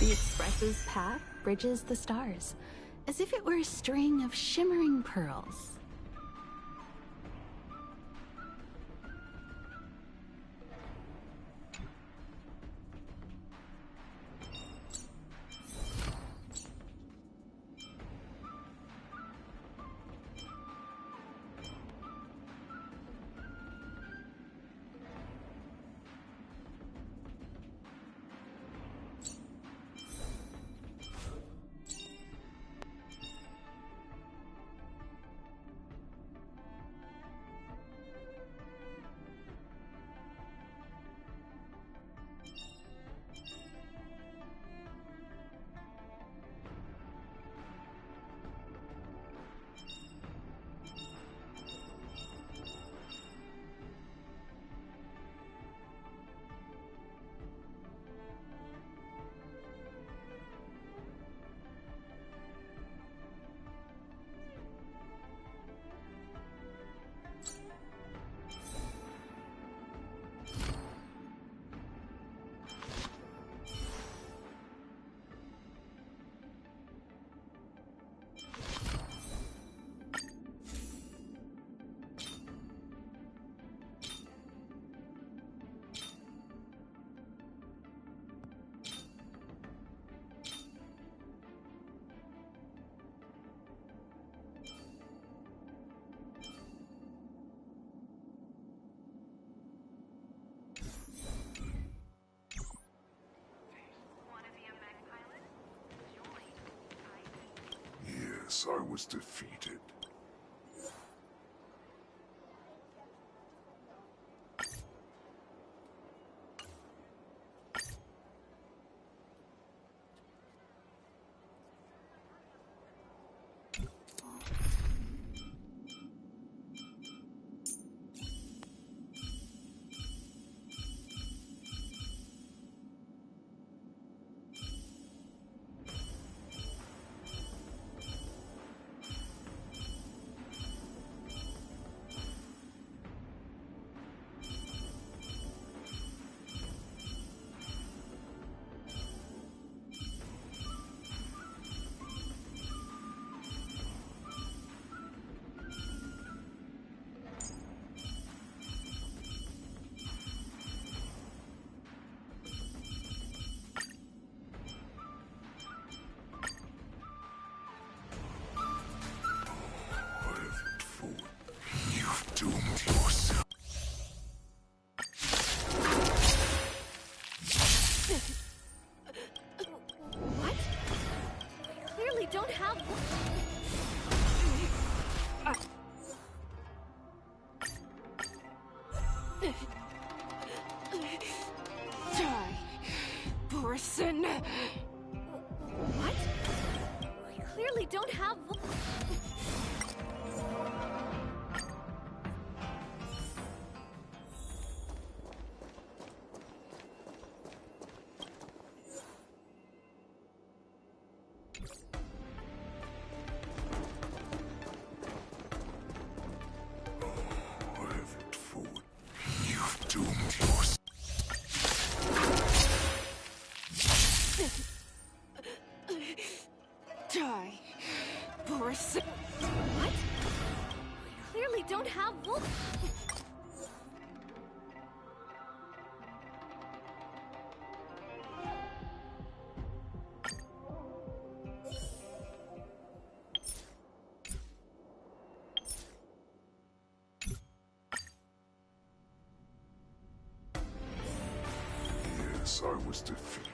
The express's path bridges the stars, as if it were a string of shimmering pearls. Yes, I was defeated. Don't have die, person. What? We clearly don't have. Die, person. What? We clearly don't have wolf. Yes, I was defeated.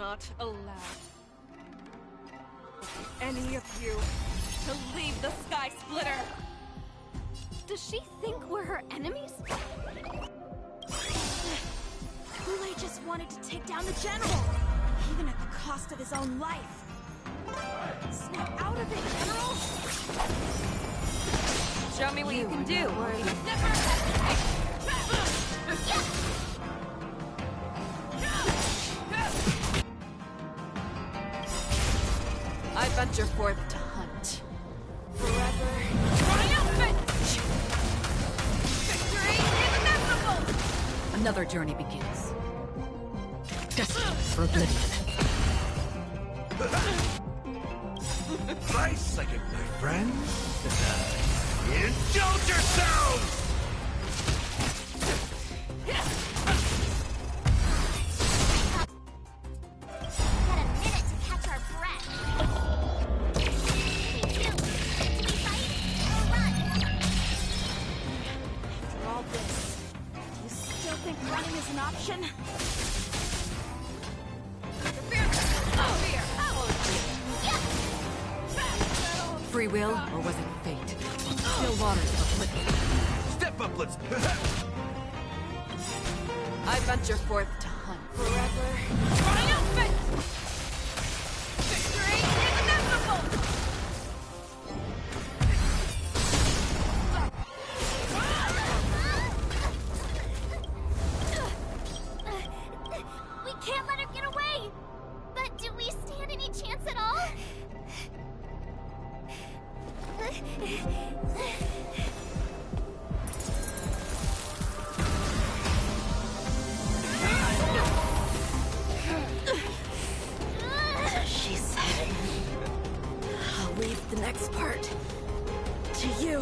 not allow any of you to leave the Sky Splitter. Does she think we're her enemies? Kool-Aid just wanted to take down the General, even at the cost of his own life. Snap out of it, General! Show me what you can do. Never hesitate! I venture forth to hunt. Forever triumphant! Victory is inevitable! Another journey begins. Destined for oblivion. Nice second, my friends. Indulge yourselves! Got a minute to catch our breath. Hey, you! Do we fight or run? After all this, you still think running is an option? Free will, or was it fate? Still waters of oblivion. Step up, let's... I venture forth to hunt. Forever triumphant! Victory is inevitable! We can't let her get away! But do we stand any chance at all? She said, I'll leave the next part to you.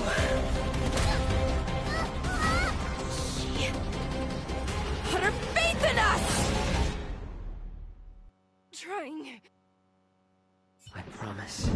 She put her faith in us! Trying. I promise.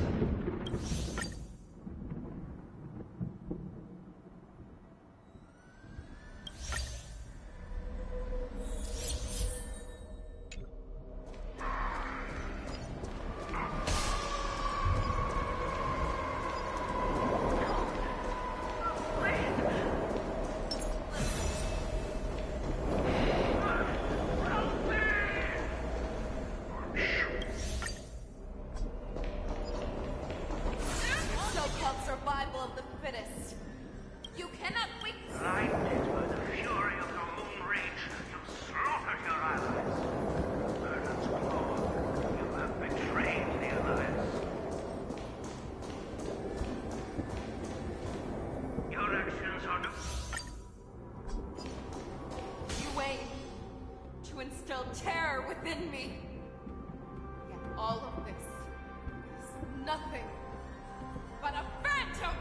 So-called survival of the fittest. You cannot wait. Blinded by the fury of your moon rage, you slaughtered your allies. Burdens gone, you have betrayed the alliance. Your actions are no... You aim to instill terror within me. Yet all of this is nothing but a phantom!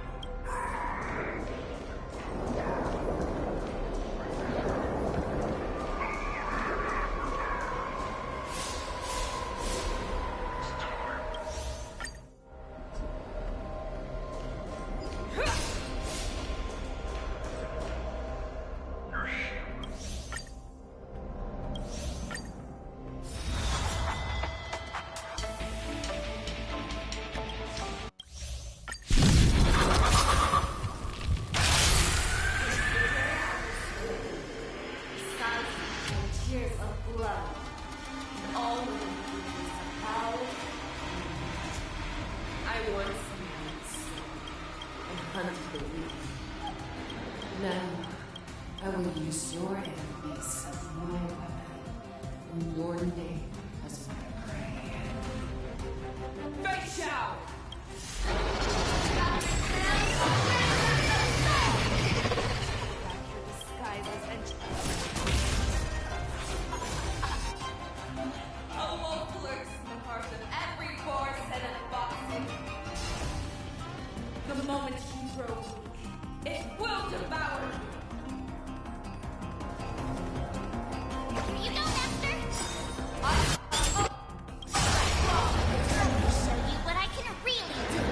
Tears of blood, all within the roots of how I once and hunted the weak. Now, I will use your enemies as my weapon, and your name as my prey. Fake Shao! Back your disguises and a wolf lurks in the heart of every boar set at boxing. The moment you grow weak, it will devour you. You go, Master! I Let me show you what I can really do.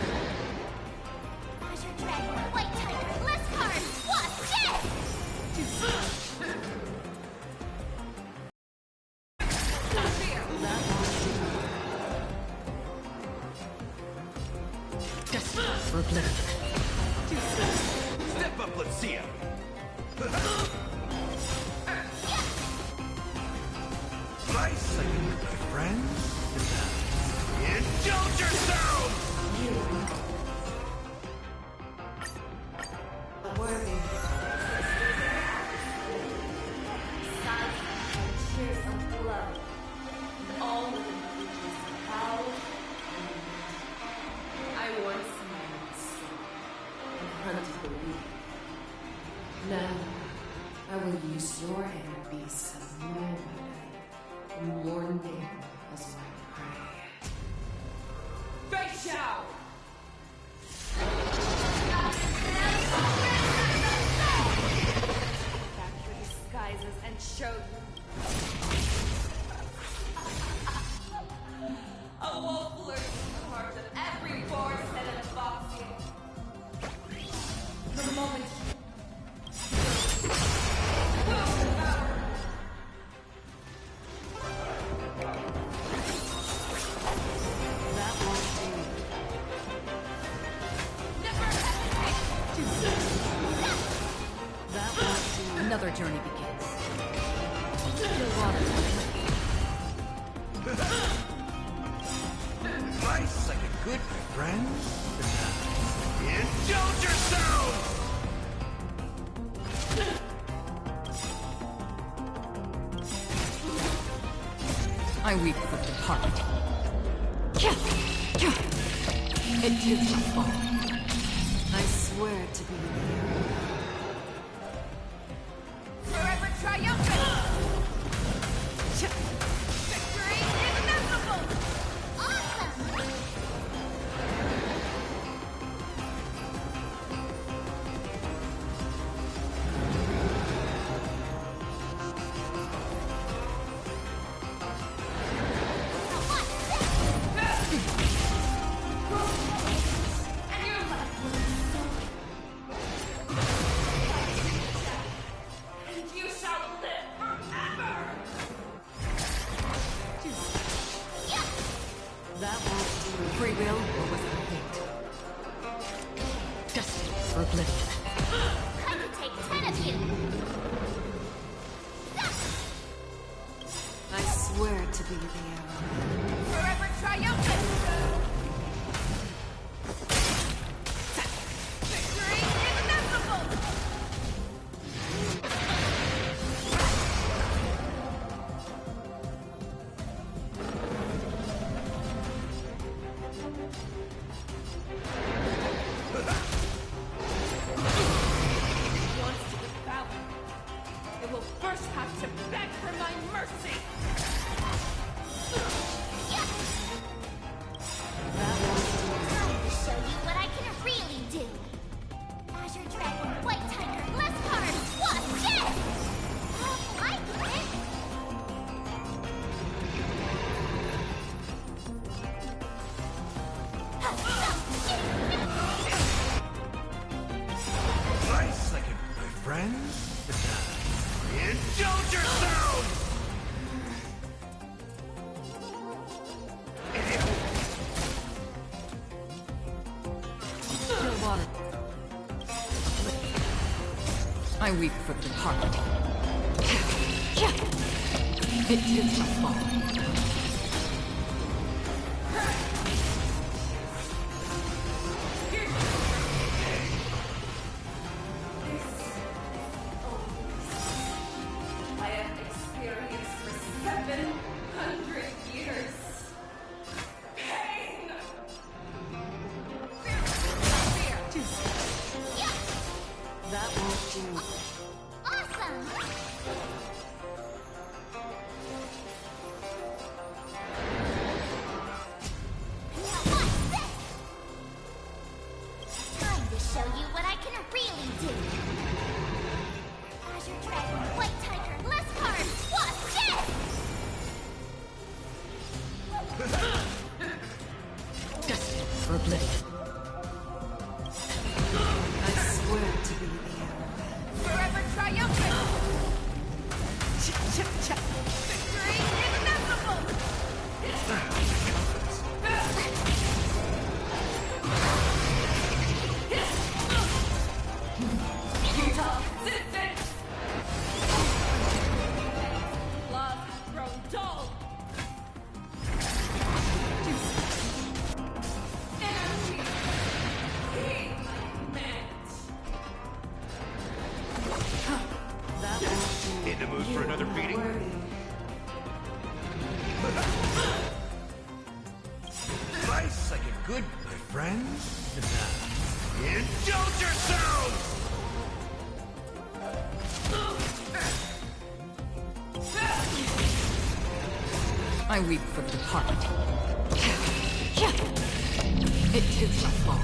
I will use your inner beast as my weapon, and Lord Dale as my prey. Face out! Back your disguises and show you. A wolf lurks in the heart of every boar set in a box game. The moment That won't do. never hesitate. That won't do. Another journey begins. Still water. Nice like a good friend. Indulge yourselves! I weep for the departed. It too shall fall. I swear to be with Forever triumphant! Victory is inevitable! Awesome! And your life. And you shall live forever! That won't do. Free will or was it fate? Destiny for oblivion. I could take 10 of you! I swear to be the arrow. Forever triumphant! Victory is inevitable! Wants to devour. It will first have to beg for my mercy! That won't do. Time to show you what I can really do! Azure Dragon, White Tiger, less cards, watch this! I get it! Nice like a my friends. Indulge yourselves! Still water. I weep for the departed. It too shall fall. I have experienced for 700 years. Pain! Fear! That won't do. Awesome! Now watch this! Time to show you what I can really do! Azure Dragon, White Tiger, less cards, watch this! Destiny for oblivion. I swear to be the arrow. Forever triumphant! Victory is inevitable! Utah, citizens! Love has grown dull. Energy! Heed my command! That won't do. In the mood for another beating? Worthy. Nice like a good my friends. Indulge yourselves! I weep for the departed. It is my fault.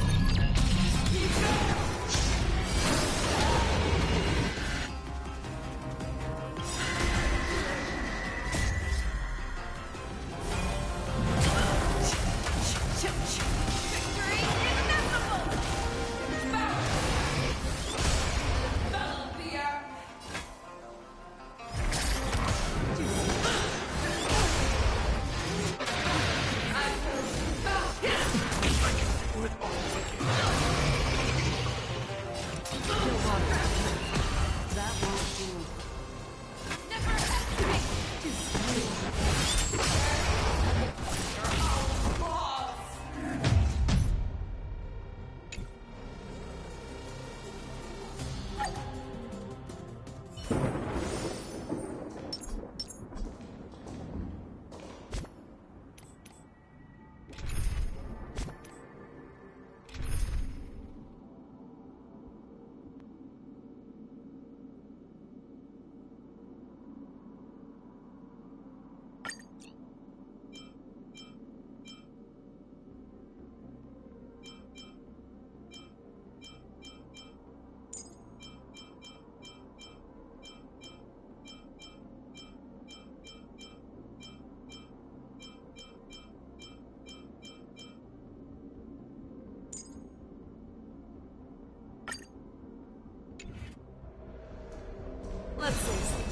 Let's see.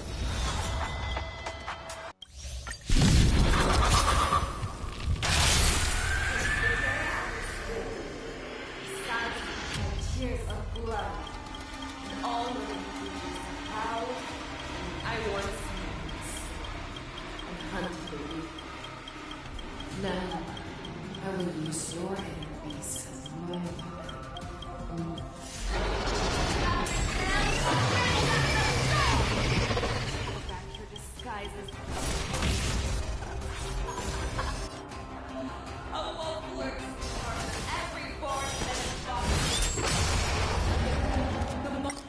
Tears of blood. All the reasons how I once And hunt for you. Now, I will use your enemies as my weapon. back your disguises. A wolf lurks in the heart of every forest and its fox. The mo-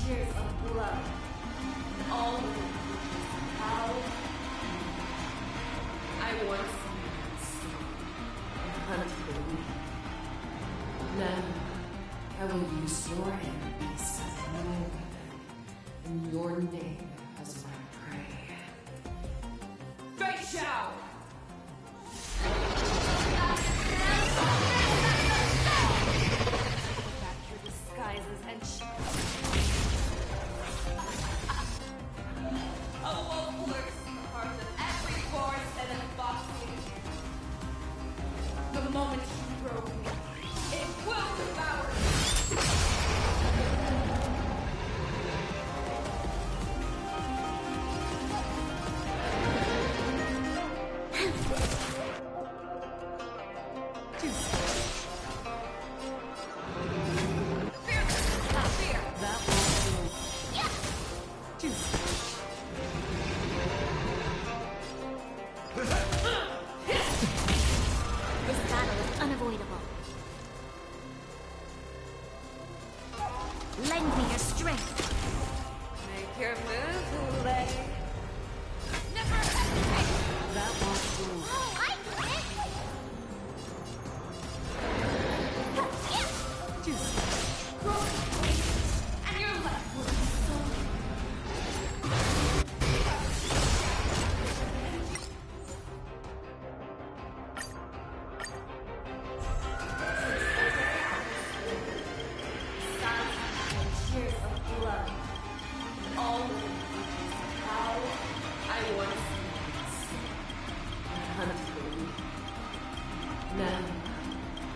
Tears of blood. All the reasons how I once And hunt for you. Now, I will use your enemies as my weapon. And your name as my prey. Fake Shao! Back your disguises and a wolf lurks in the heart of every forest and its foxes. The moment you throw me, it will devour. Fear, not fear. That will do. This battle is unavoidable. Lend me your strength. Make your move, Hule. Never hesitate. That won't do. Oh, I get it! And you're left with tears of blood. All the reasons how I once And hunt for you. Now,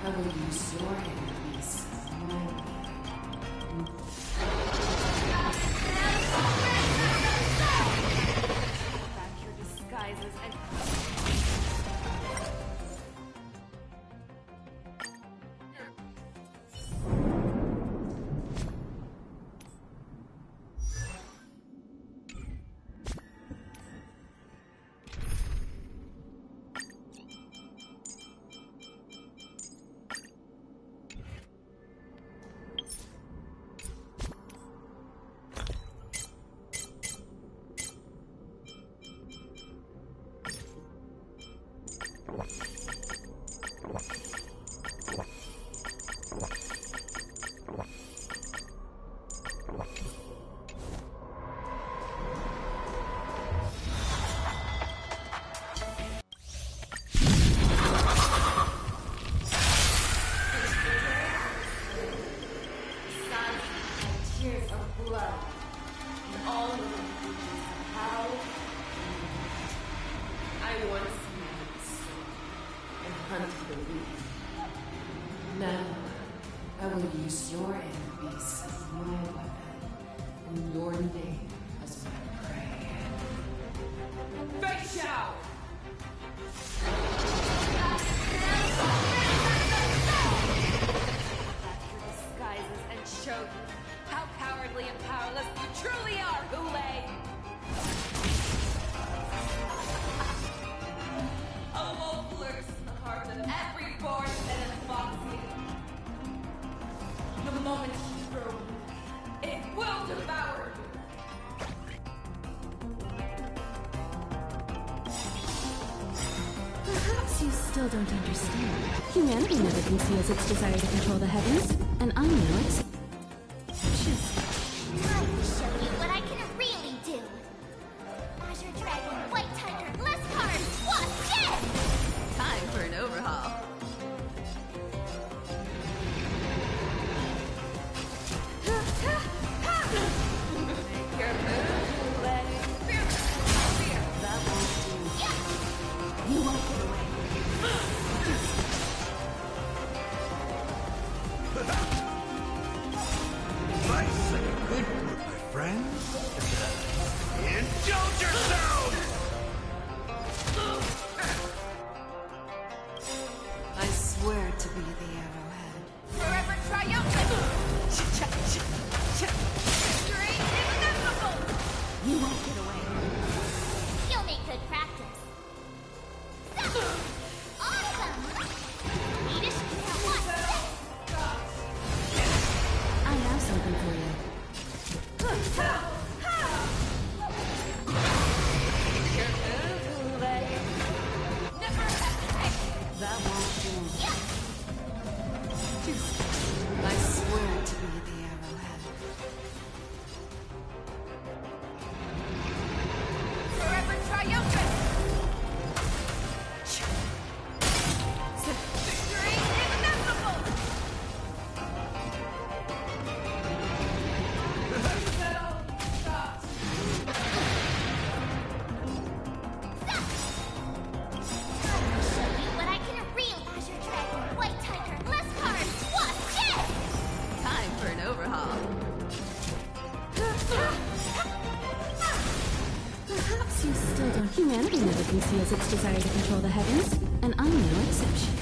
I will use your enemies as my weapon. back your disguises and hunt the weak. Now, I will use your inner beast as my weapon, and your name as my prey. Face out! After disguises and show you how cowardly and powerless you truly are, Hule! A wolf lurks in the heart of every forest and foxy. The moment he grows, it will devour you. Perhaps you still don't understand. Humanity never conceals its desire to control the heavens, and I know it's... I will show you what I can really do. Azure Dragon, White Tiger, Leskar, Wasp, Jet! Time for an overhaul. Make your move, Hule. Fear! That won't do. You won't get away. Life's like a good book, my friends. Indulge yourselves! I swear to be the arrowhead. Forever triumphant! Victory is inevitable! You won't get away. You'll make good practice. Awesome! Swedish can't watch this! I have something for you. Your move, Hule. Never hesitate! That won't do. Yeah! I swear to be the arrowhead. Forever triumphant! Victory is inevitable! I will show you what I can really... Azure Dragon, White Tiger, Leskar, Wasp, Jet! Time for an overhaul. Perhaps you still don't. Humanity never conceals its desire to control the heavens, and I'm no exception.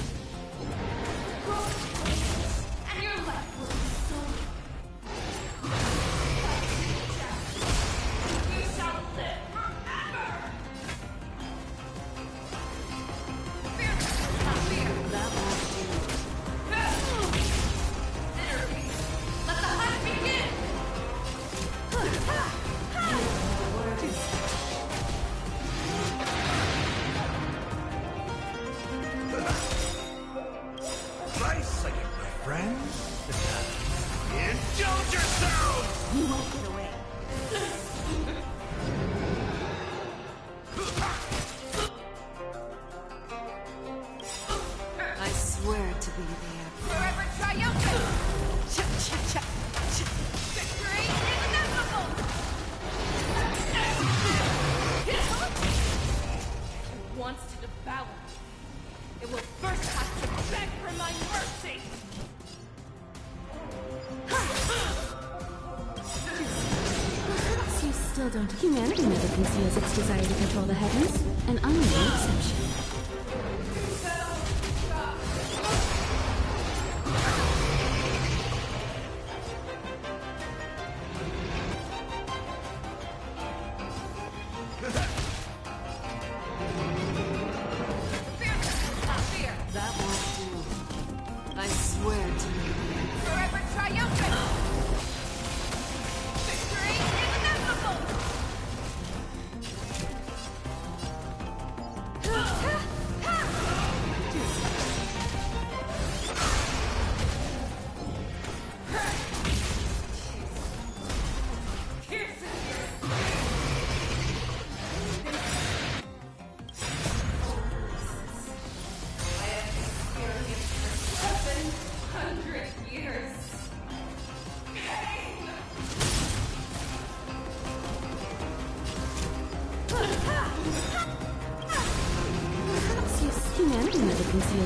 And your life will be stolen. You shall live forever! Fear not fear! That won't do. Inner peace! Let the hunt begin! Life's like it, my friends. Indulge yourselves! You won't get away. I swear to be the arrowhead. Forever triumphant! Victory is inevitable! It wants to devour me. It will first have to beg for my mercy! Perhaps you still don't. Humanity never conceals its desire to control the heavens, and I'm no exception. Fear not fear! That won't do. I swear to be the arrowhead. Forever triumphant! Victory is inevitable!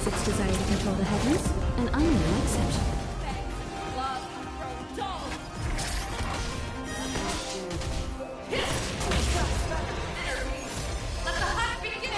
its desire to control the heavens, and I'm no exception. Love grown dull. Let the hunt begin!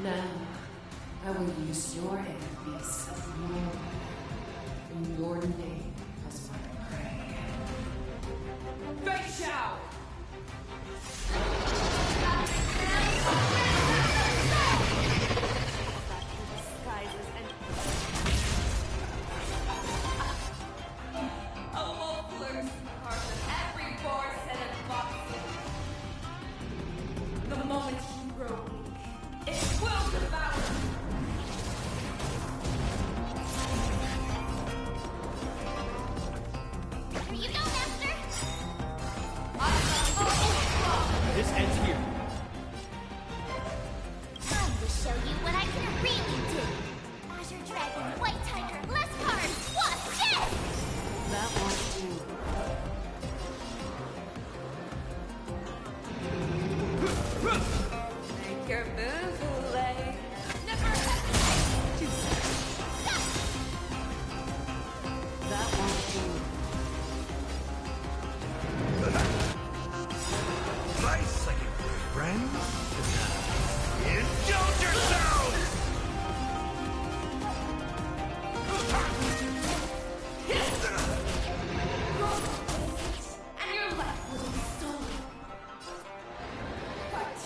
Now, I will use your enemies as my weapon. In your name as my prey. Fake shout! A wolf lurks in the heart of every boar's-headed fox. The moment you grow weak, it will devour. Here you go, Master! This ends here. Time to show you what I can really do! Azure Dragon, White Tiger, less cards! Watch this! That won't do. Make your move, Hule. Never hesitate! That won't do. Nice second, friends. Indulge yourselves! And your life will be stolen. But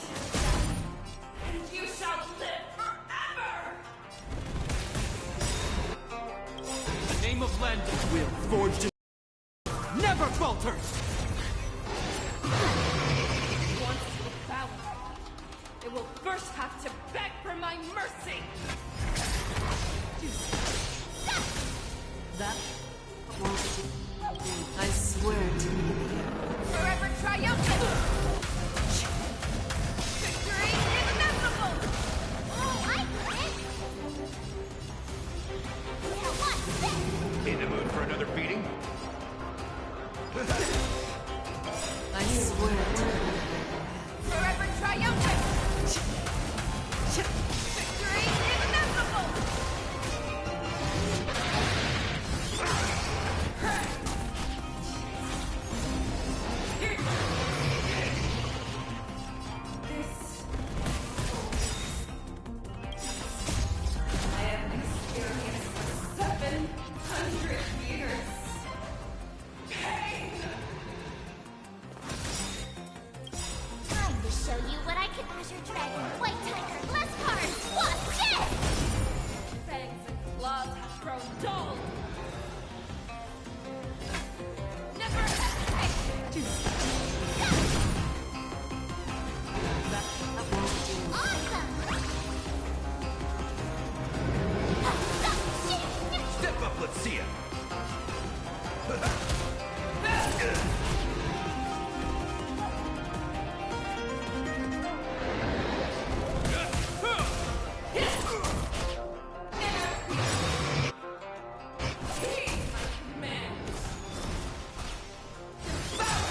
and you shall live forever! The name of Landon will forged in never falters! Once to devour, it will first have to beg for my mercy! That won't do. I swear to you. Forever triumphant! Victory is inevitable! Oh, I get it! I swear to Forever triumphant! Victory inevitable! This... I have experienced for 700 years. Pain! Time to show you what I can Azure Dragon, White Tiger, less cards. Watch this! Fangs and claws have grown dull. Never hesitate! Awesome! Step up, let's see it. Heed my command! Devour!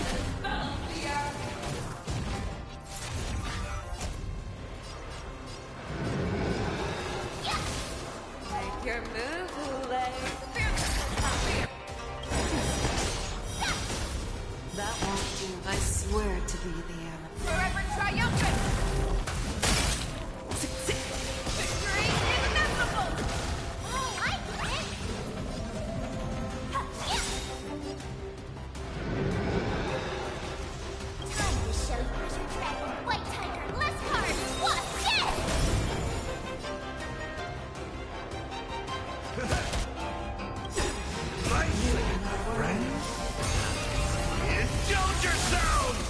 Envelop the earth! Make your move, Lay. that won't do. I swear to be the animal. Forever triumphant! Victory inevitable! Oh, I get it! Time to show you Azure Dragon, White Tiger, less cards. Watch this! Friends? Indulge yourselves!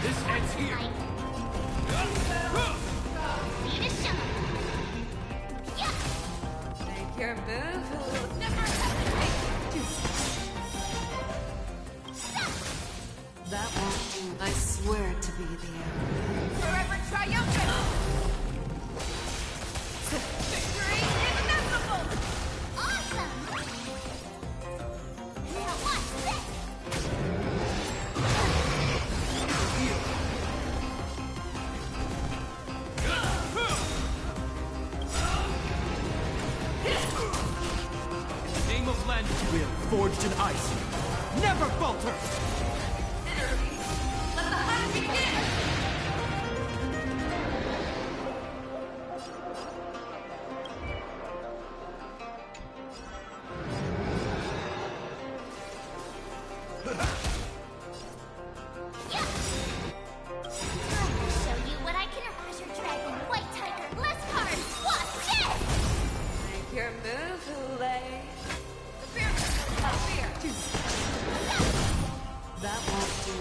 This ends here. Need a shot. Yeah! Make your move, never hesitate! That won't do. I swear to be the animal. Forever triumphant! Victory inevitable! Awesome! Now watch this! Name of land will forged in ice. Never falter! Let the hunt begin! Time to show you what I can Azure Dragon, White Tiger, less cards. Watch this! Make your move, Lay. Fear! Fear! That won't do.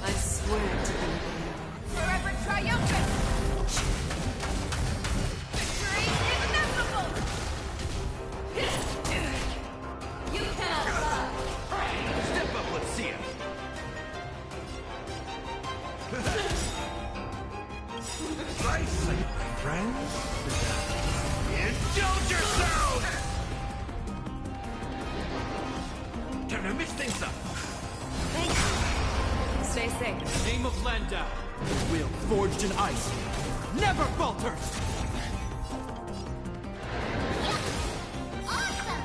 I swear to be the animal. Forever triumphant! Victory inevitable! You cannot lie! Step up, let's see it. Nice, my friends. Indulge yourselves! Time to mix things up. Stay safe. Name of Landau will forged in ice. Never falters! Awesome!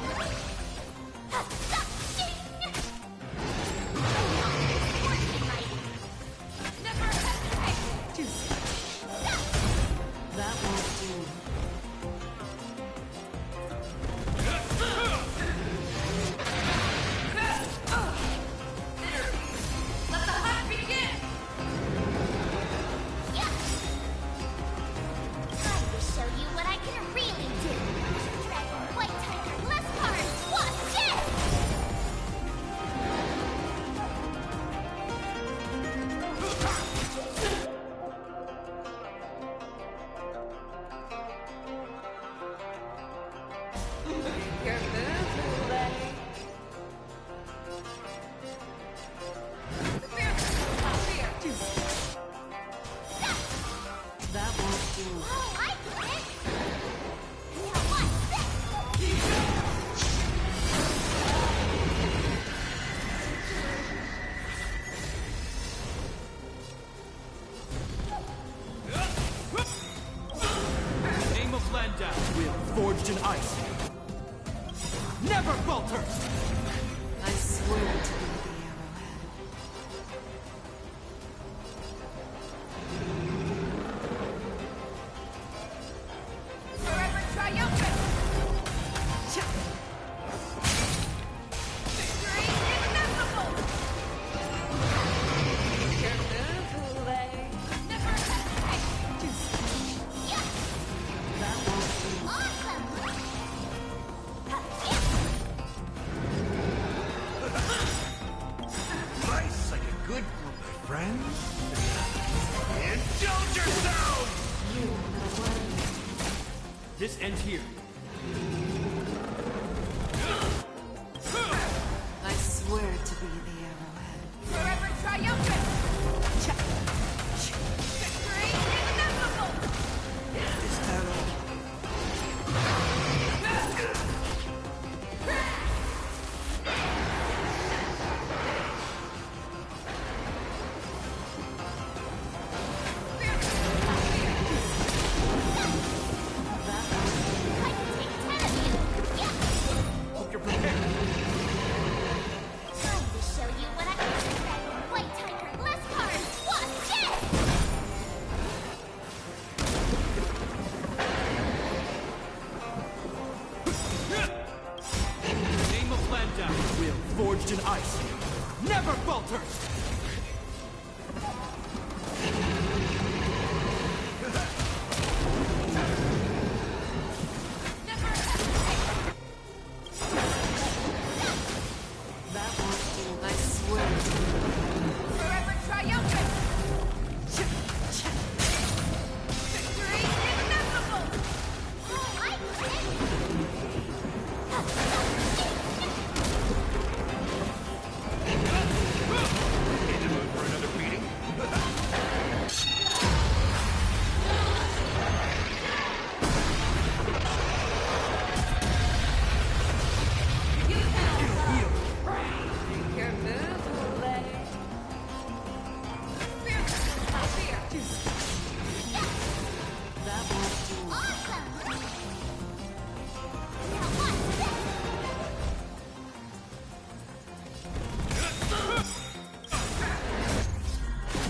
Never hesitate! That won't do. Let the hunt begin! Time to show you what I can really do. Azure Dragon, White Tiger, less cards. Watch this! Landau, will forged in ice. Never falter! I swear to be the arrowhead. Forever triumphant! Victory inevitable! Your move, Hule. Never hesitate! Awesome! Nice like a good group of friends. Indulge yourselves! This ends here. I swear to be the arrowhead. Forever triumphant! Victory inevitable! This battle. I can take 10 of you! Yeah! Hope you're prepared. Time to show you what I can do. White tiger, less cards! Watch it! Name of Landau, will forged in ice. Never falters! Never hesitate! That won't do. I swear to be. Forever triumphant! Victory inevitable! Oh, I quit! In the mood for another beating? You can your move, Hule. Fearless without fear! That won't do. Awesome! Now watch this!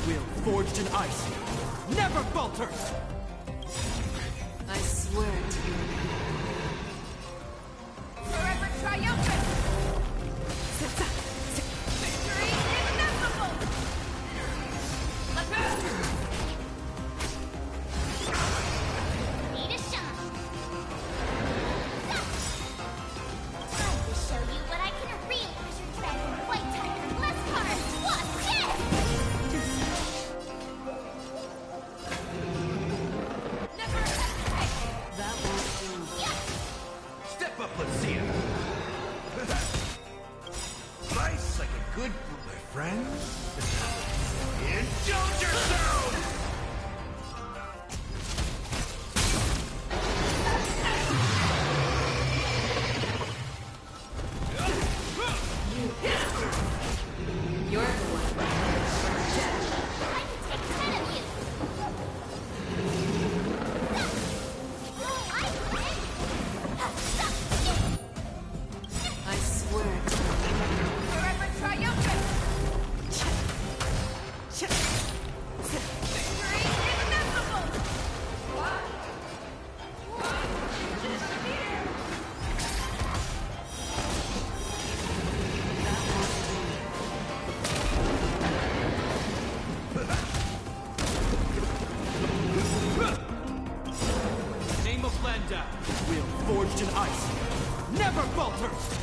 Will forged in ice. Never falters! I swear to be. Forever triumphant! Victory inevitable! Let's go! Need a shot! Time to show you what I can really Azure Dragon, White Tiger, less cards! Watch it! Never hesitate! That won't do. Step up, let's see it. Nice like a good group of friends. Indulge yourselves! You're the one. I can take 10 of you! Oh, I quit! I swear to be. Forever triumphant! Victory inevitable! What? That won't do. Name of Landau, will forged in ice. Never falters!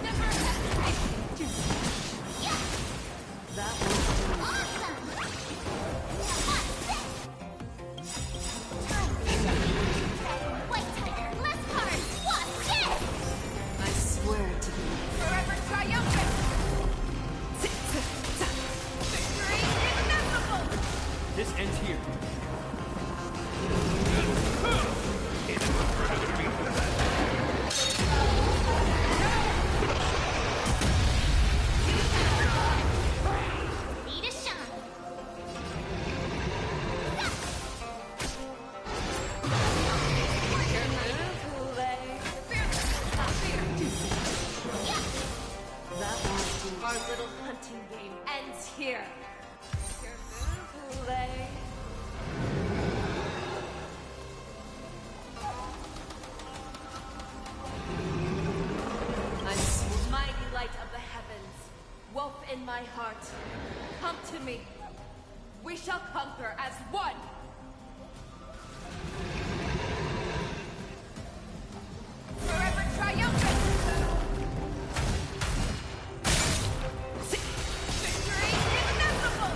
Never hesitate! That won't do. Awesome! Now watch this! Time to show you Azure Dragon, White Tiger, less cards! Watch it! I swear to be. Forever triumphant! Victory Our little hunting game ends here. Your move, Lay. Mighty light of the heavens, wolf in my heart, come to me. We shall conquer as one. Forever triumphant. Victory inevitable.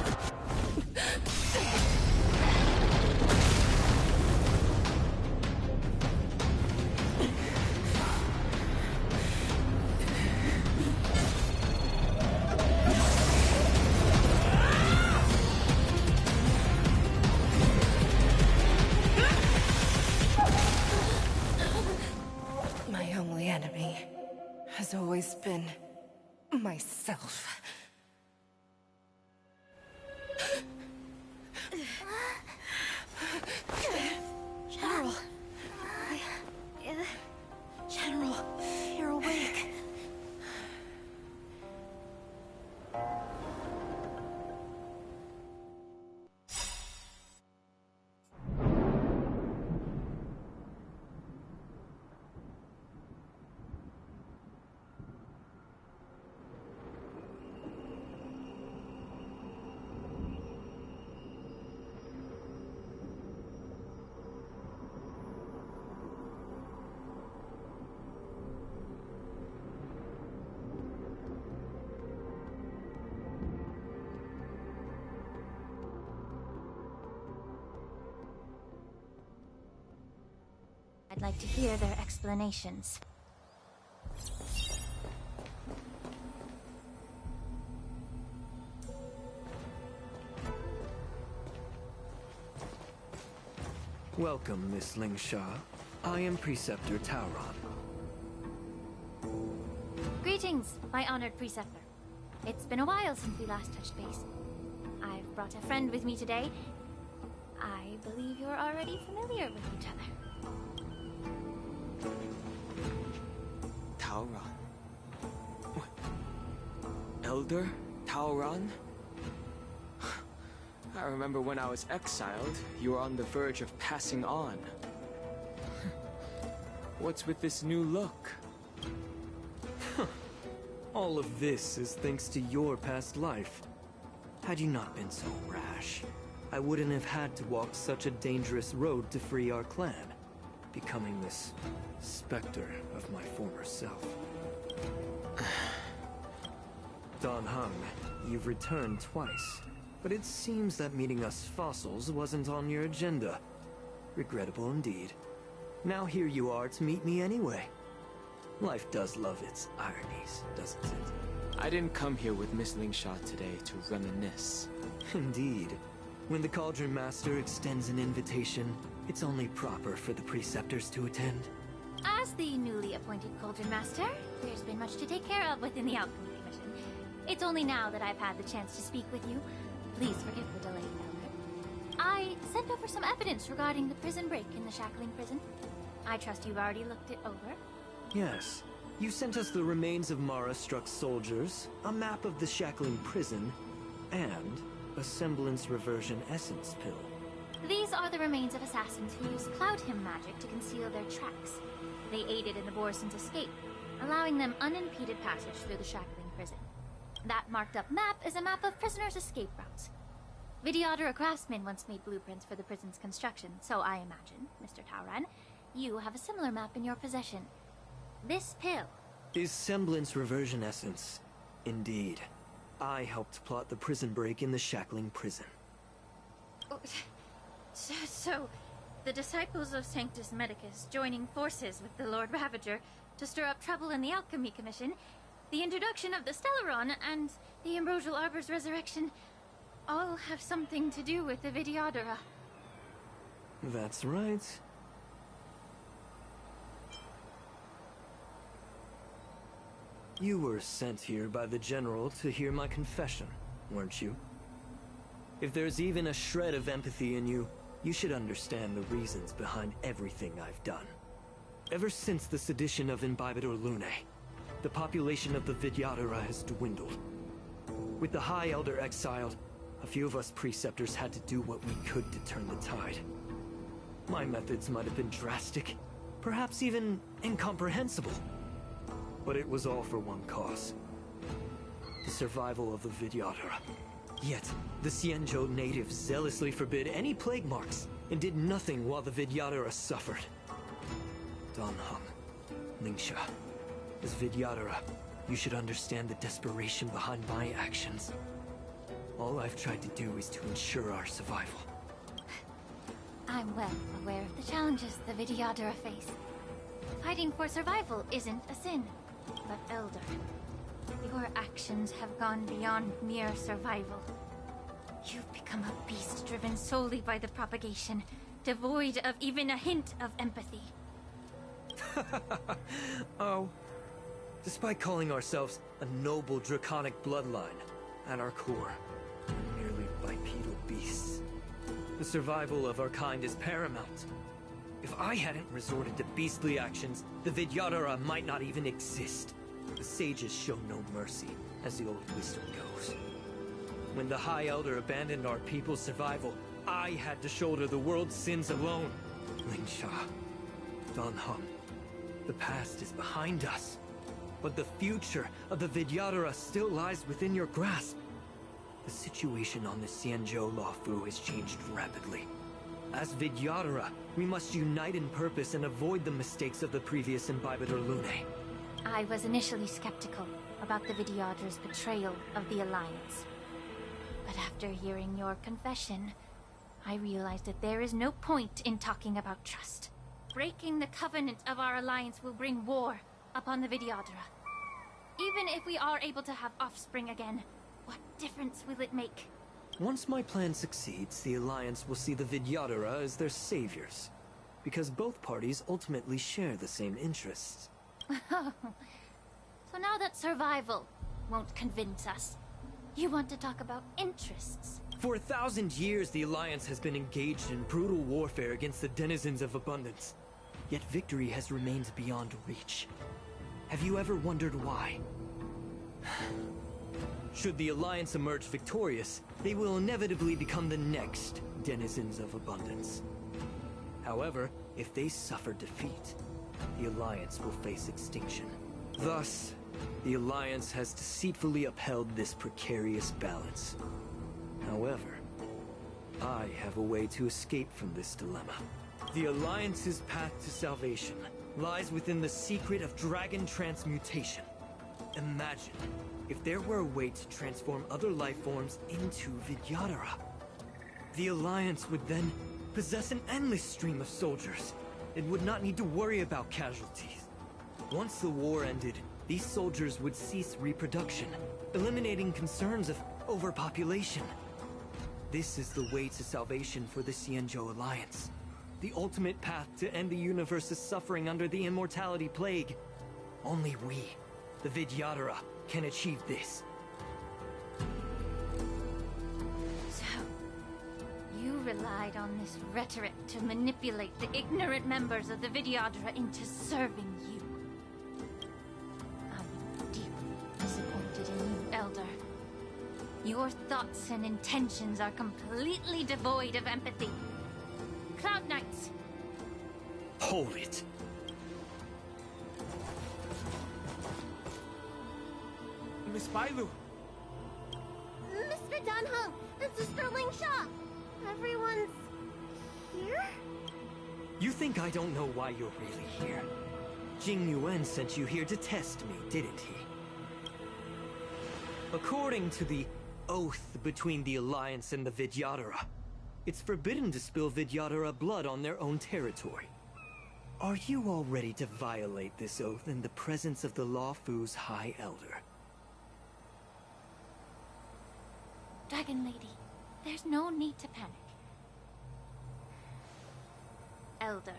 My only enemy has always been myself. General! General, you're awake. I'd like to hear their explanations. Welcome, Miss Lingsha. I am Preceptor Tauron. Greetings, my honored preceptor. It's been a while since we last touched base. I've brought a friend with me today. I believe you're already familiar with each other. Tauron? What? Elder Tauron? I remember when I was exiled, you were on the verge of passing on. What's with this new look? All of this is thanks to your past life. Had you not been so rash, I wouldn't have had to walk such a dangerous road to free our clan, becoming this specter of my former self. Dan Heng, you've returned twice, but it seems that meeting us fossils wasn't on your agenda. Regrettable indeed. Now here you are to meet me anyway. Life does love its ironies, doesn't it? I didn't come here with Miss Lingsha today to reminisce. Indeed. When the Cauldron Master extends an invitation, it's only proper for the Preceptors to attend. As the newly appointed Cauldron Master, there's been much to take care of within the Alchemy Commission. It's only now that I've had the chance to speak with you. Please forgive the delay, Elder. I sent over some evidence regarding the prison break in the Shackling prison. I trust you've already looked it over. Yes. You sent us the remains of Mara-struck soldiers, a map of the Shackling prison, and a semblance reversion essence pill. These are the remains of assassins who used Cloud Hymn magic to conceal their tracks. They aided in the Borison's escape, allowing them unimpeded passage through the Shackling prison. That marked-up map is a map of prisoners' escape routes. Vidyadhara craftsmen once made blueprints for the prison's construction, so I imagine, Mr. Tauron, you have a similar map in your possession. This pill is semblance reversion essence. Indeed. I helped plot the prison break in the Shackling prison. So, the disciples of Sanctus Medicus joining forces with the Lord Ravager to stir up trouble in the Alchemy Commission, the introduction of the Stellaron, and the Ambrosial Arbor's resurrection all have something to do with the Vidyadhara. That's right. You were sent here by the General to hear my confession, weren't you? If there's even a shred of empathy in you, you should understand the reasons behind everything I've done. Ever since the sedition of Imbibitor Lunae, the population of the Vidyadhara has dwindled. With the High Elder exiled, a few of us Preceptors had to do what we could to turn the tide. My methods might have been drastic, perhaps even incomprehensible. But it was all for one cause. The survival of the Vidyadhara. Yet, the Xianzhou natives zealously forbid any plague marks, and did nothing while the Vidyadhara suffered. Dan Heng, Ningxia, as Vidyadhara, you should understand the desperation behind my actions. All I've tried to do is to ensure our survival. I'm well aware of the challenges the Vidyadhara face. Fighting for survival isn't a sin. But Elder, your actions have gone beyond mere survival. You've become a beast driven solely by the propagation, devoid of even a hint of empathy. Oh. Despite calling ourselves a noble draconic bloodline, at our core, we're merely bipedal beasts. The survival of our kind is paramount. If I hadn't resorted to beastly actions, the Vidyadhara might not even exist. The sages show no mercy, as the old wisdom goes. When the High Elder abandoned our people's survival, I had to shoulder the world's sins alone. Ningxia, Dan Heng, the past is behind us. But the future of the Vidyadhara still lies within your grasp. The situation on the Xianzhou Luofu has changed rapidly. As Vidyadhara, we must unite in purpose and avoid the mistakes of the previous Imbibitor Lunae. I was initially skeptical about the Vidyadhara's betrayal of the Alliance. But after hearing your confession, I realized that there is no point in talking about trust. Breaking the covenant of our alliance will bring war upon the Vidyadhara. Even if we are able to have offspring again, what difference will it make? Once my plan succeeds, the Alliance will see the Vidyadhara as their saviors. Because both parties ultimately share the same interests. So now that survival won't convince us, you want to talk about interests? For 1,000 years, the Alliance has been engaged in brutal warfare against the denizens of abundance. Yet victory has remained beyond reach. Have you ever wondered why? Should the Alliance emerge victorious, they will inevitably become the next denizens of abundance. However, if they suffer defeat, the Alliance will face extinction. Thus, the Alliance has deceitfully upheld this precarious balance. However, I have a way to escape from this dilemma. The Alliance's path to salvation lies within the secret of dragon transmutation. Imagine if there were a way to transform other life forms into Vidyadhara. The Alliance would then possess an endless stream of soldiers. It would not need to worry about casualties. Once the war ended, these soldiers would cease reproduction, eliminating concerns of overpopulation. This is the way to salvation for the Xianzhou Alliance. The ultimate path to end the universe's suffering under the immortality plague. Only we, the Vidyadhara, can achieve this. So, you relied on this rhetoric to manipulate the ignorant members of the Vidyadhara into serving you. I'm deeply disappointed in you, Elder. Your thoughts and intentions are completely devoid of empathy. Cloud Knights! Hold it. Miss Bailu! Mr. Dan Heng and Sister Ling Sha! Everyone's here? You think I don't know why you're really here? Jing Yuan sent you here to test me, didn't he? According to the oath between the Alliance and the Vidyadhara, it's forbidden to spill Vidyadhara blood on their own territory. Are you all ready to violate this oath in the presence of the Luofu's High Elder? Dragon Lady, there's no need to panic. Elder,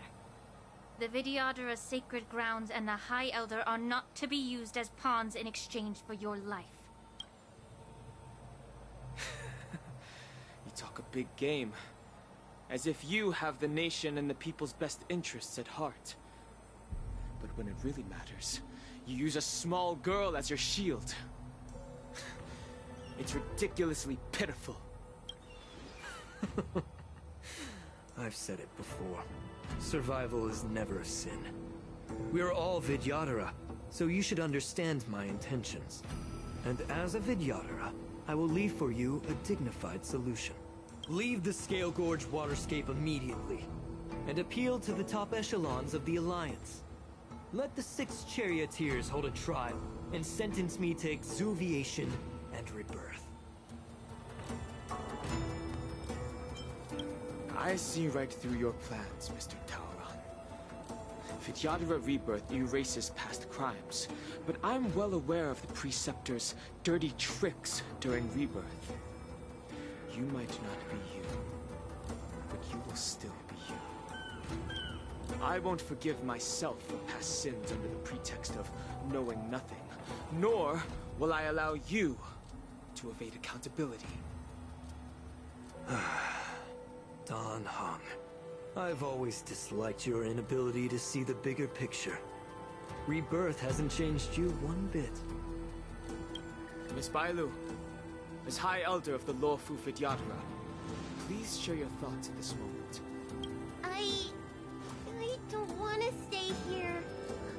the Vidyadhara's sacred grounds and the High Elder are not to be used as pawns in exchange for your life. You talk a big game. As if you have the nation and the people's best interests at heart. But when it really matters, you use a small girl as your shield. It's ridiculously pitiful. I've said it before. Survival is never a sin. We're all Vidyadhara, so you should understand my intentions. And as a Vidyadhara, I will leave for you a dignified solution. Leave the Scale Gorge waterscape immediately, and appeal to the top echelons of the Alliance. Let the 6 charioteers hold a trial, and sentence me to exuviation and rebirth. I see right through your plans, Mr. Tauron. Vidyadhara Rebirth erases past crimes, but I'm well aware of the Preceptor's dirty tricks during Rebirth. You might not be you, but you will still be you. I won't forgive myself for past sins under the pretext of knowing nothing, nor will I allow you to evade accountability. Dan Heng, I've always disliked your inability to see the bigger picture. Rebirth hasn't changed you one bit. Miss Bailu, as High Elder of the Lawfu Vidyadhara, please share your thoughts at this moment. I don't want to stay here.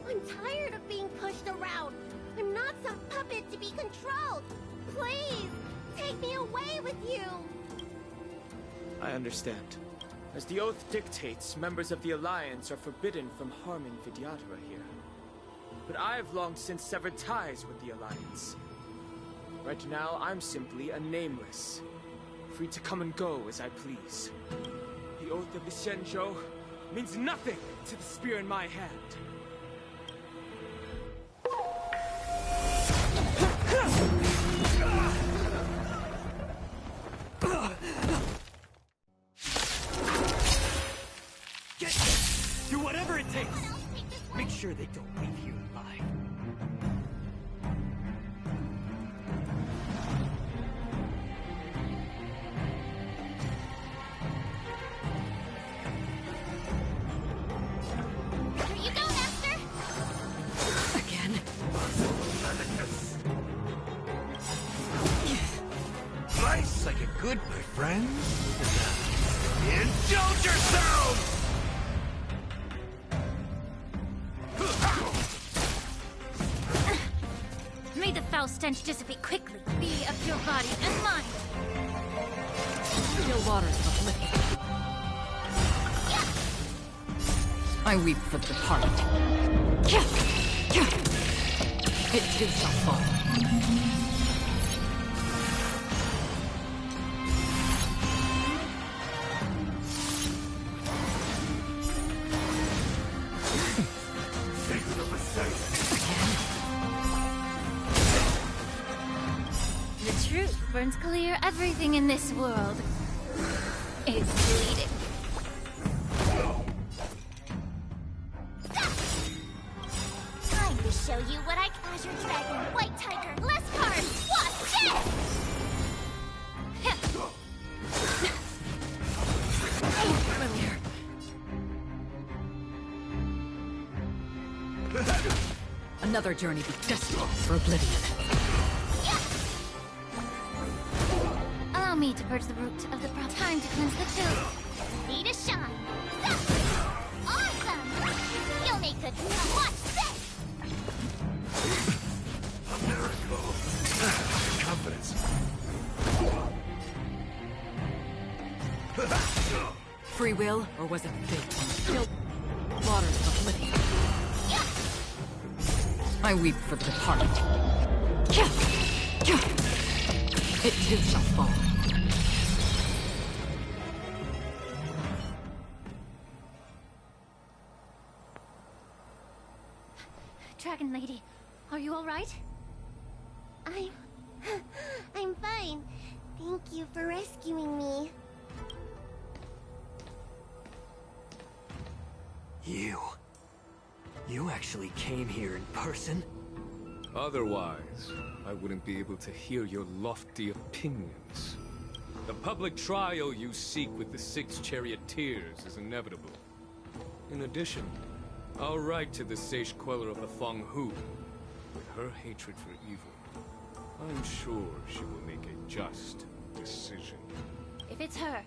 I'm tired of being pushed around. I'm not some puppet to be controlled. Please, take me away with you. I understand. As the oath dictates, members of the Alliance are forbidden from harming Vidyadhara here. But I've long since severed ties with the Alliance. Right now, I'm simply a nameless, free to come and go as I please. The oath of the Shenzhou means nothing to the spear in my hand. Do whatever it takes! Make sure they don't leave you alive. Here you go, Master! Again? Nice like a good, my friend. Indulge yourselves! May the foul stench dissipate quickly. Be of your body and mind. Still waters of liquid. I weep for the departed. It too shall fall. The truth burns clear. Everything in this world is bleeding. Time to show you what I Azure Dragon, White Tiger, less cards. Watch this! Another journey be destined for oblivion. Allow me to purge the root of the problem. Time to cleanse the chill. Need a shot. Awesome! You'll make good. Watch this! A miracle. Confidence. Free will, or was it fate? Still waters of oblivion. I weep for the departed. It too shall fall. Dragon Lady, are you all right? I'm fine. Thank you for rescuing me. You actually came here in person? Otherwise, I wouldn't be able to hear your lofty opinions. The public trial you seek with the 6 charioteers is inevitable. In addition, I'll write to the sage queller of the Feng Hu with her hatred for evil. I'm sure she will make a just decision. If it's her,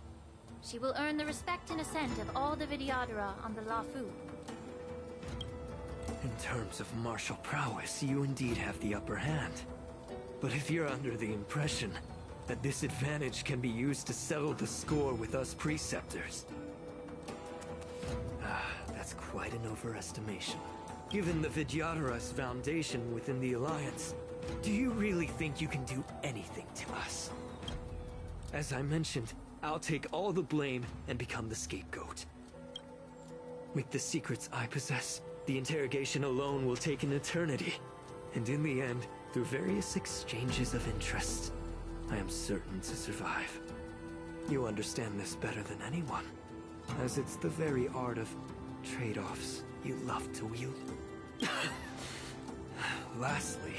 she will earn the respect and assent of all the Vidyadhara on the Lafu. In terms of martial prowess, you indeed have the upper hand. But if you're under the impression that this advantage can be used to settle the score with us preceptors, that's quite an overestimation. Given the Vidyadhara's foundation within the Alliance, do you really think you can do anything to us? As I mentioned, I'll take all the blame and become the scapegoat. With the secrets I possess, the interrogation alone will take an eternity. And in the end, through various exchanges of interest, I am certain to survive. You understand this better than anyone, as it's the very art of trade-offs you love to wield. Lastly,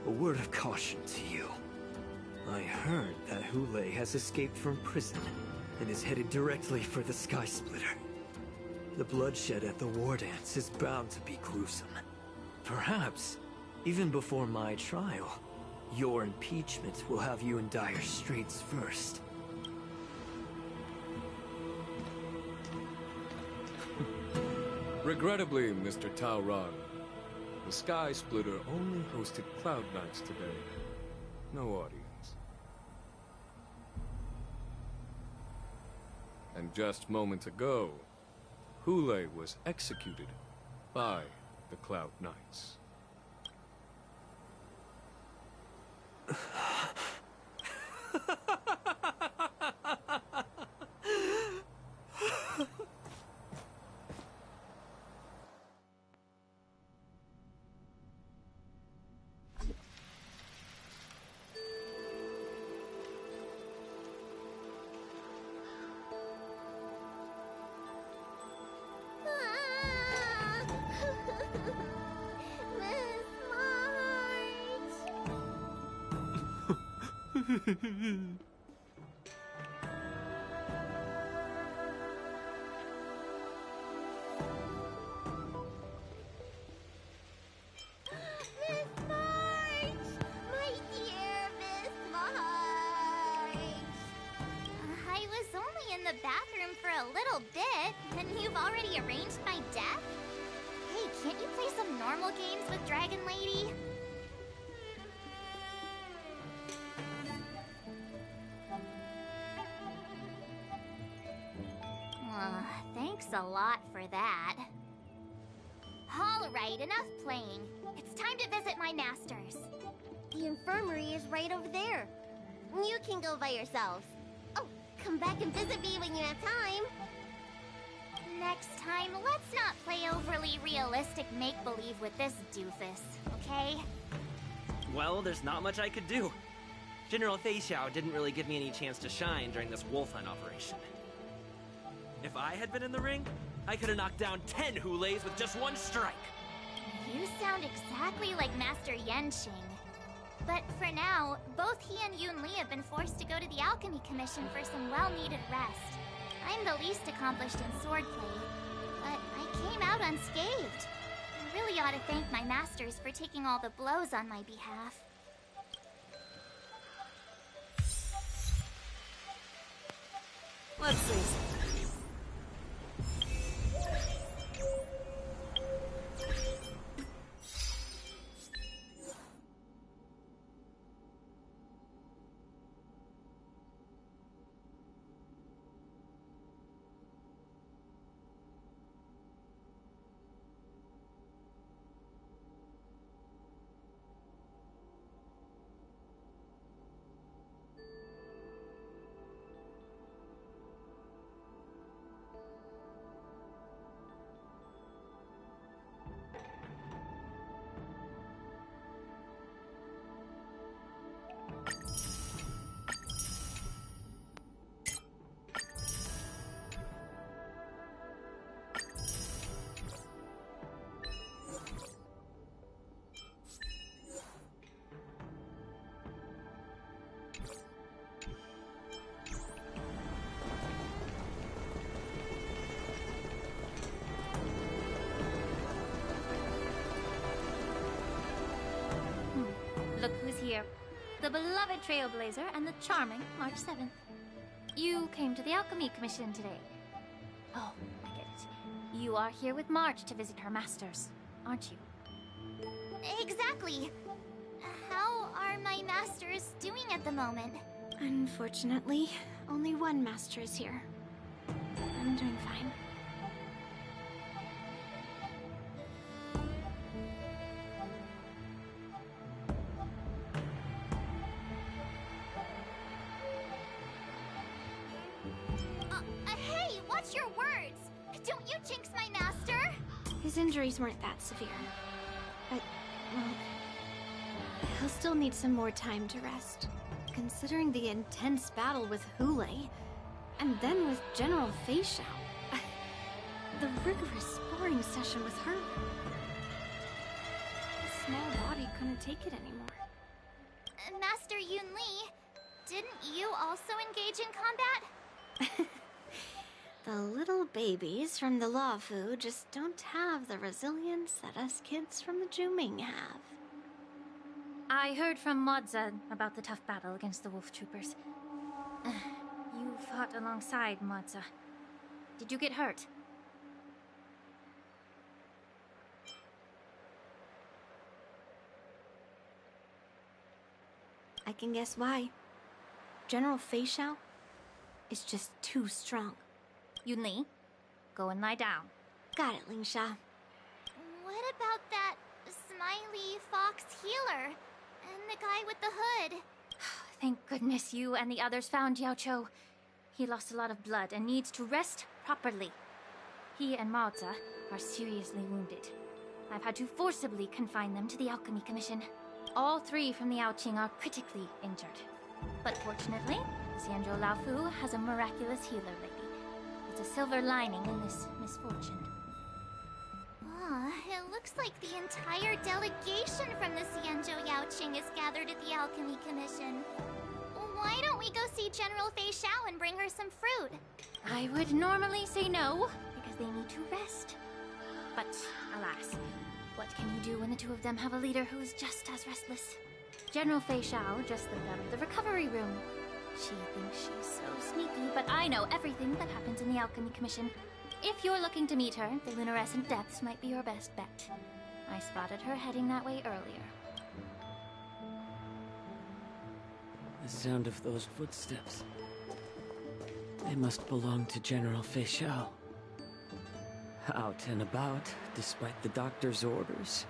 a word of caution to you. I heard that Hule has escaped from prison and is headed directly for the Sky Splitter. The bloodshed at the war dance is bound to be gruesome. Perhaps, even before my trial, your impeachment will have you in dire straits first. Regrettably, Mr. Taoran, the Sky Splitter only hosted Cloud Knights today. No audience. And just moments ago, Hule was executed by the Cloud Knights. For a little bit, and you've already arranged my death? Hey, can't you play some normal games with Dragon Lady? Thanks a lot for that. Alright, enough playing. It's time to visit my masters. The infirmary is right over there. You can go by yourselves. Oh, come back and visit me when you have time. Next time, let's not play overly realistic make-believe with this doofus, okay? Well, there's not much I could do. General Fei Xiao didn't really give me any chance to shine during this wolf hunt operation. If I had been in the ring, I could have knocked down 10 Huleis with just one strike. You sound exactly like Master Yenqing. But for now, both he and Yun Li have been forced to go to the Alchemy Commission for some well-needed rest. I'm the least accomplished in swordplay, but I came out unscathed. I really ought to thank my masters for taking all the blows on my behalf. Let's see. Look who's here. the beloved Trailblazer and the charming March 7th. You came to the Alchemy Commission today. Oh, I get it. You are here with March to visit her masters, aren't you? Exactly. How are my masters doing at the moment? Unfortunately, only one master is here. I'm doing fine. Hey, watch your words! Don't you jinx my master! His injuries weren't that severe. But, well, he'll still need some more time to rest. Considering the intense battle with Hule, and then with General Fei Xiao, the rigorous sparring session with her. His small body couldn't take it anymore. Master Yun Li, didn't you also engage in combat? The little babies from the Luofu just don't have the resilience that us kids from the Juming have. I heard from Modza about the tough battle against the wolf troopers. You fought alongside Modza. Did you get hurt? I can guess why. General Fei Xiao is just too strong. Yun Li, go and lie down. Got it, Ling Sha. What about that smiley fox healer? And the guy with the hood? Thank goodness you and the others found Yao Cho. He lost a lot of blood and needs to rest properly. He and Maoza are seriously wounded. I've had to forcibly confine them to the Alchemy Commission. All three from the Yaoqing are critically injured. But fortunately, Xianzhou Laofu has a miraculous healer lady. It's a silver lining in this misfortune. It looks like the entire delegation from the Xianzhou Yaoqing is gathered at the Alchemy Commission. Why don't we go see General Fei Xiao and bring her some fruit? I would normally say no, because they need to rest. But, alas, what can you do when the two of them have a leader who is just as restless? General Fei Xiao just slipped out of the recovery room. She thinks she's so sneaky, but I know everything that happens in the Alchemy Commission. If you're looking to meet her, the Lunarescent Depths might be your best bet. I spotted her heading that way earlier. The sound of those footsteps. They must belong to General Fei Xiao. Out and about, despite the doctor's orders.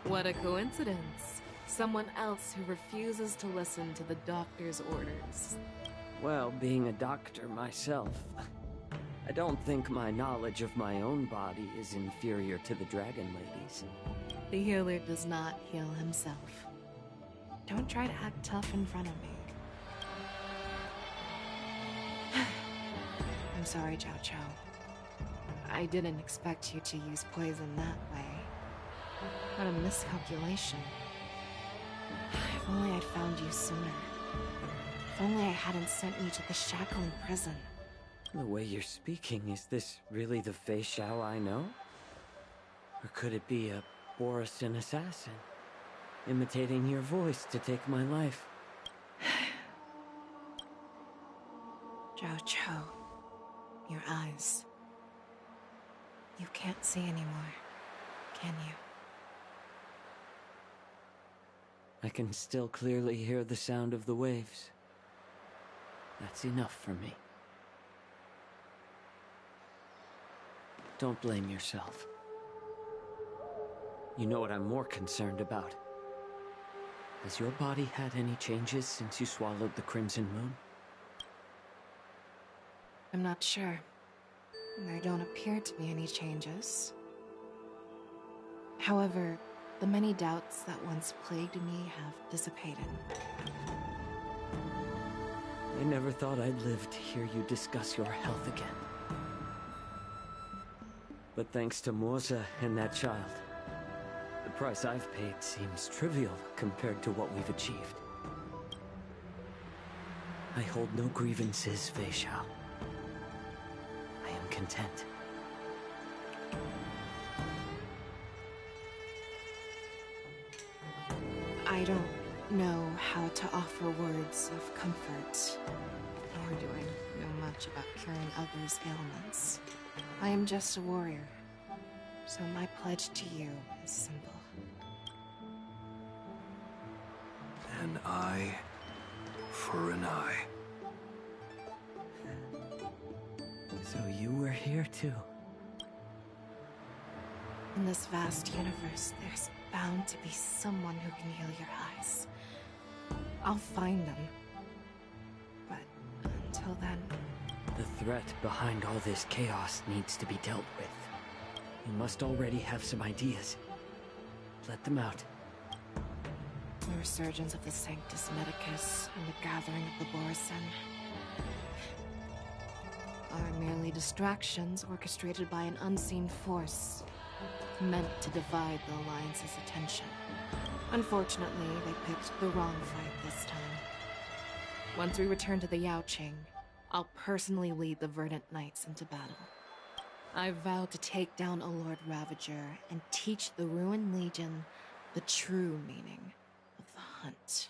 What a coincidence. Someone else who refuses to listen to the doctor's orders. Well, being a doctor myself, I don't think my knowledge of my own body is inferior to the Dragon Lady's. The healer does not heal himself. Don't try to act tough in front of me. I'm sorry, Zhao Cho. I didn't expect you to use poison that way. What a miscalculation. If only I'd found you sooner. If only I hadn't sent you to the shackling prison. The way you're speaking, is this really the Fei Xiao I know? Or could it be a Borisin assassin, imitating your voice to take my life? Zhao Cho, your eyes. You can't see anymore, can you? I can still clearly hear the sound of the waves. That's enough for me. Don't blame yourself. You know what I'm more concerned about? Has your body had any changes since you swallowed the Crimson Moon? I'm not sure. There don't appear to be any changes. However, the many doubts that once plagued me have dissipated. I never thought I'd live to hear you discuss your health again. But thanks to Moza and that child, the price I've paid seems trivial compared to what we've achieved. I hold no grievances, Fei Xiao. I am content. I don't know how to offer words of comfort, nor do I know much about curing others' ailments. I am just a warrior, so my pledge to you is simple. An eye for an eye. So you were here too? In this vast universe, there's bound to be someone who can heal your eyes. I'll find them. But until then... The threat behind all this chaos needs to be dealt with. You must already have some ideas. Let them out. The resurgence of the Sanctus Medicus and the gathering of the Borison are merely distractions orchestrated by an unseen force meant to divide the Alliance's attention. Unfortunately, they picked the wrong fight this time. Once we return to the Yaoqing, I'll personally lead the Verdant Knights into battle. I vow to take down a Lord Ravager and teach the Ruined Legion the true meaning of the hunt.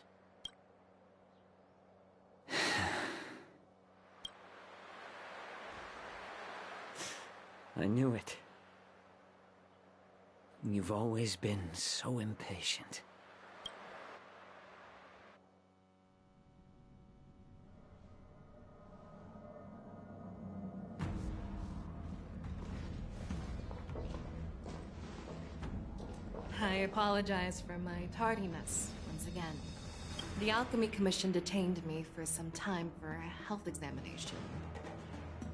I knew it. You've always been so impatient. I apologize for my tardiness once again. The Alchemy Commission detained me for some time for a health examination.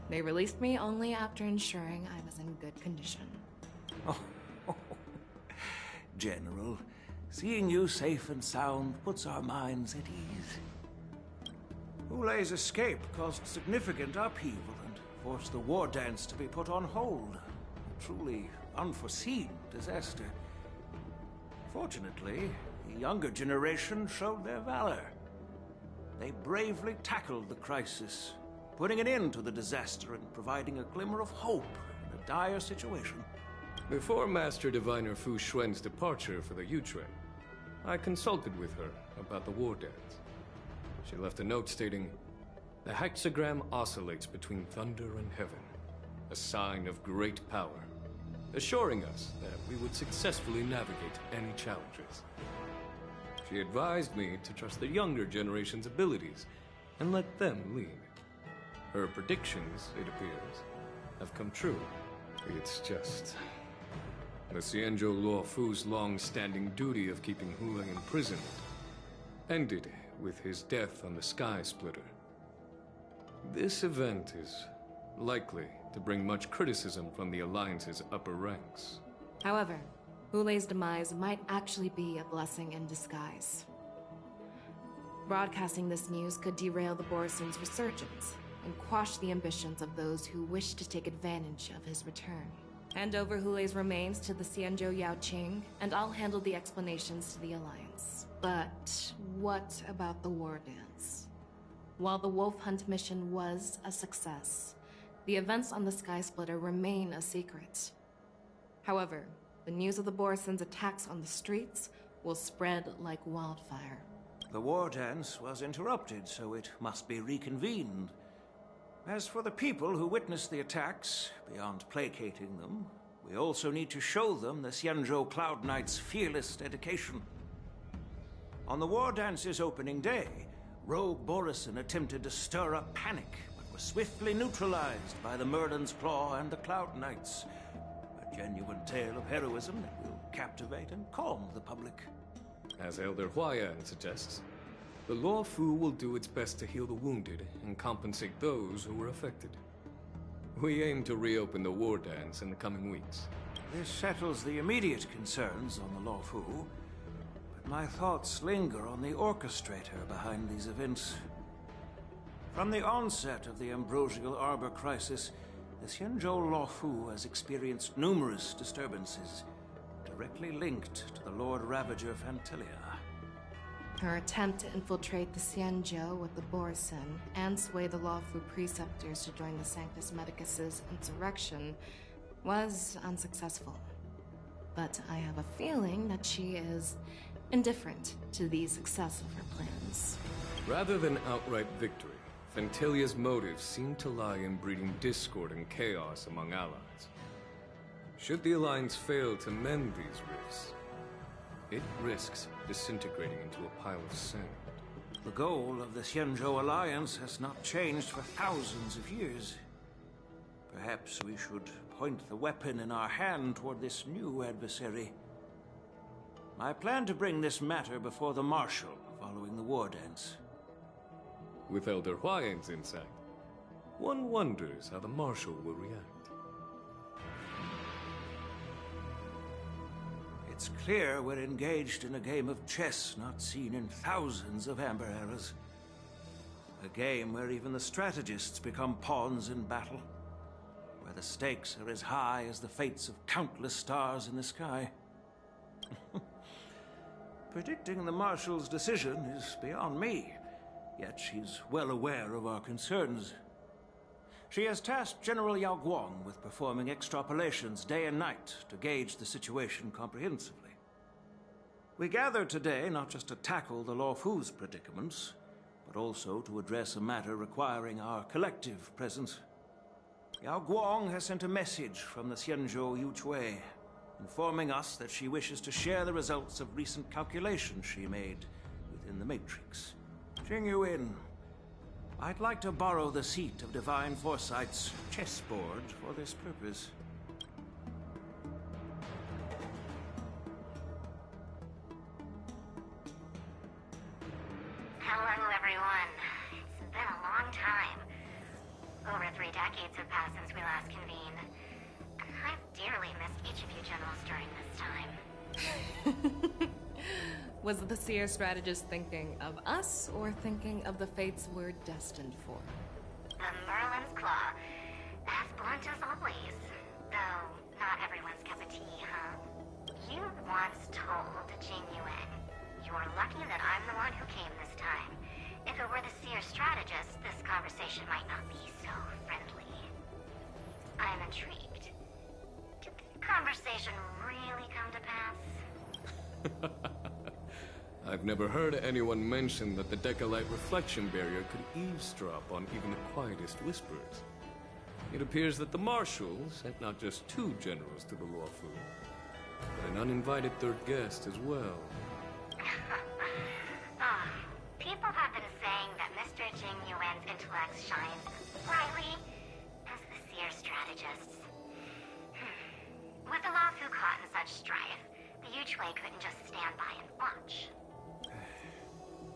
They released me only after ensuring I was in good condition. Oh, General, seeing you safe and sound puts our minds at ease. Hulei's escape caused significant upheaval and forced the war dance to be put on hold. A truly unforeseen disaster. Fortunately, the younger generation showed their valor. They bravely tackled the crisis, putting an end to the disaster and providing a glimmer of hope in a dire situation. Before Master Diviner Fu Xuan's departure for the Yutre, I consulted with her about the war dance. She left a note stating, "The hexagram oscillates between thunder and heaven, a sign of great power, assuring us that we would successfully navigate any challenges." She advised me to trust the younger generation's abilities and let them lead. Her predictions, it appears, have come true. It's just... the Xianzhou Luo Fu's long-standing duty of keeping Hulei imprisoned ended with his death on the Sky Splitter. This event is likely to bring much criticism from the Alliance's upper ranks. However, Hulei's demise might actually be a blessing in disguise. Broadcasting this news could derail the Borison's resurgence and quash the ambitions of those who wish to take advantage of his return. Hand over Hulei's remains to the Xianzhou Yaoqing, and I'll handle the explanations to the Alliance. But what about the war dance? While the Wolf Hunt mission was a success, the events on the Sky Splitter remain a secret. However, the news of the Borison's attacks on the streets will spread like wildfire. The war dance was interrupted, so it must be reconvened. As for the people who witnessed the attacks, beyond placating them, we also need to show them the Xianzhou Cloud Knight's fearless dedication. On the war dance's opening day, rogue Borison attempted to stir up panic, but was swiftly neutralized by the Merlin's Claw and the Cloud Knights. A genuine tale of heroism that will captivate and calm the public. As Elder Huayan suggests, the Luo Fu will do its best to heal the wounded and compensate those who were affected. We aim to reopen the war dance in the coming weeks. This settles the immediate concerns on the Luo Fu, but my thoughts linger on the orchestrator behind these events. From the onset of the Ambrosial Arbor crisis, the Xianzhou Luo Fu has experienced numerous disturbances, directly linked to the Lord Ravager Fantilia. Her attempt to infiltrate the Xianzhou with the Borison and sway the Luo Fu preceptors to join the Sanctus Medicus's insurrection was unsuccessful. But I have a feeling that she is indifferent to the success of her plans. Rather than outright victory, Fentilia's motives seem to lie in breeding discord and chaos among allies. Should the Alliance fail to mend these rifts, it risks disintegrating into a pile of sand. The goal of the Xianzhou Alliance has not changed for thousands of years. Perhaps we should point the weapon in our hand toward this new adversary. I plan to bring this matter before the Marshal following the war dance. With Elder Huayan's insight, one wonders how the Marshal will react. It's clear we're engaged in a game of chess not seen in thousands of Amber eras. A game where even the strategists become pawns in battle. Where the stakes are as high as the fates of countless stars in the sky. Predicting the Marshal's decision is beyond me, yet she's well aware of our concerns. She has tasked General Yao Guang with performing extrapolations day and night to gauge the situation comprehensively. We gathered today not just to tackle the Luofu's predicaments, but also to address a matter requiring our collective presence. Yao Guang has sent a message from the Xianzhou Yuchui, informing us that she wishes to share the results of recent calculations she made within the Matrix. Jing Yuan, I'd like to borrow the seat of Divine Foresight's chessboard for this purpose. Hello, everyone. It's been a long time. Over 3 decades have passed since we last convened. I've dearly missed each of you generals during this time. Was the Seer strategist thinking of us, or thinking of the fates we're destined for? The Merlin's Claw. As blunt as always. Though, not everyone's cup of tea, huh? You once told Jing Yuan, "You're lucky that I'm the one who came this time. If it were the Seer strategist, this conversation might not be so friendly." I'm intrigued. Did the conversation really come to pass? I've never heard anyone mention that the Decalite reflection barrier could eavesdrop on even the quietest whispers. It appears that the Marshal sent not just 2 generals to the Luofu, but an uninvited 3rd guest as well. People have been saying that Mr. Jing Yuan's intellect shines as brightly as the Seer strategist's. With the Luofu caught in such strife, the Yuchui couldn't just stand by and watch.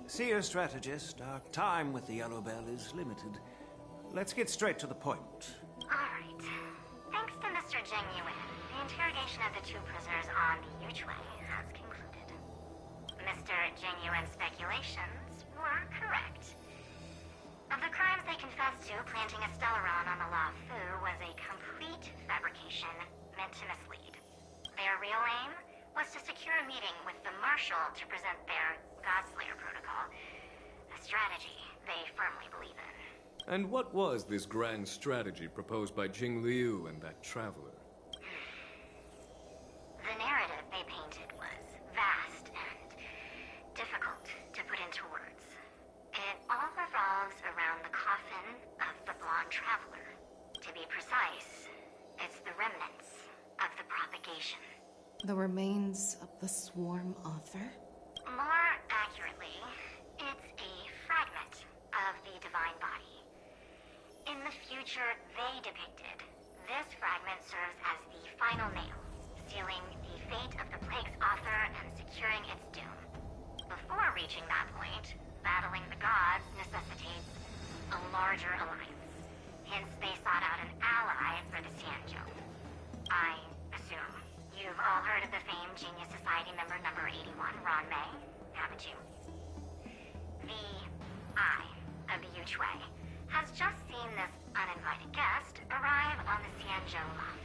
Seer strategist, our time with the Yellow Bell is limited. Let's get straight to the point. Alright. Thanks to Mr. Jing Yuan, the interrogation of the 2 prisoners on the Yuchui has concluded. Mr. Jing Yuan's speculations were correct. Of the crimes they confessed to, planting a Stellaron on the Luofu was a complete fabrication meant to mislead. Their real aim was to secure a meeting with the Marshal to present their Godslayer protocol, a strategy they firmly believe in. And what was this grand strategy proposed by Jing Liu and that traveler? The narrative they painted was vast and difficult to put into words. It all revolves around the coffin of the blonde traveler. To be precise, it's the remnants of the propagation. The remains of the Swarm Author? More accurately, it's a fragment of the Divine Body. In the future they depicted, this fragment serves as the final nail, sealing the fate of the Plague's author and securing its doom. Before reaching that point, battling the gods necessitates a larger alliance. Hence, they sought out an ally for the Xianzhou. I assume you've all heard of the famed Genius Society member number 81, Ron May, haven't you? The Eye of the Yuchui has just seen this uninvited guest arrive on the Xianzhou Lot.